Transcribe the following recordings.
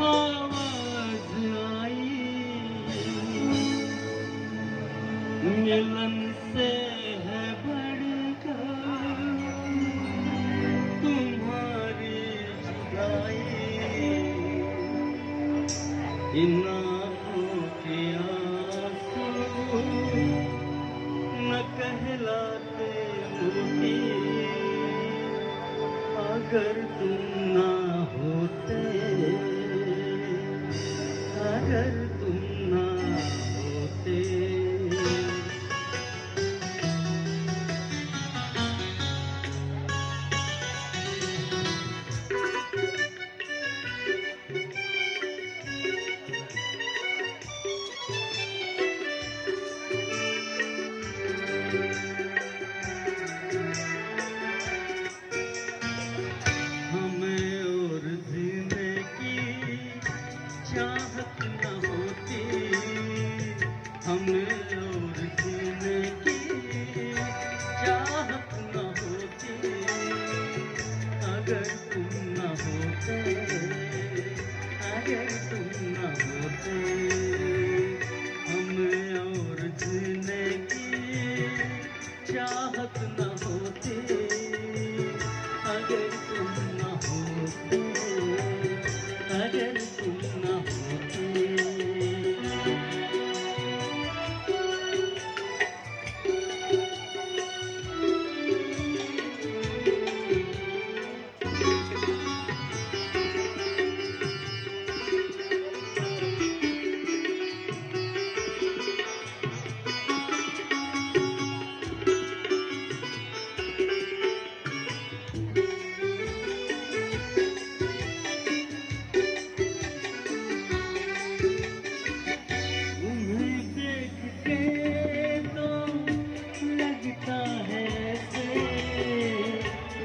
आवाज आई मिलन से है बढ़कर तुम्हारी जुदाई। इन आँखों के आंसू न कहलाते मोती, अगर तुम ना होते, अगर तुम ना होते। हमें और जीने की चाहत न होती, हमें और जीने की चाहत न होती, अगर तुम न होते, अगर तुम न होते। हमें और जीने की चाहत न होती, अगर तुम न होते, अगर तुम न होते।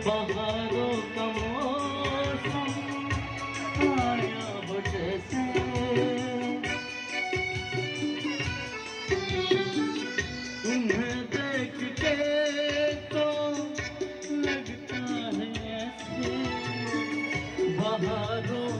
बहारों का मौसम आया हो जैसे, तुम्हें देख के तो लगता है ऐसे बहारों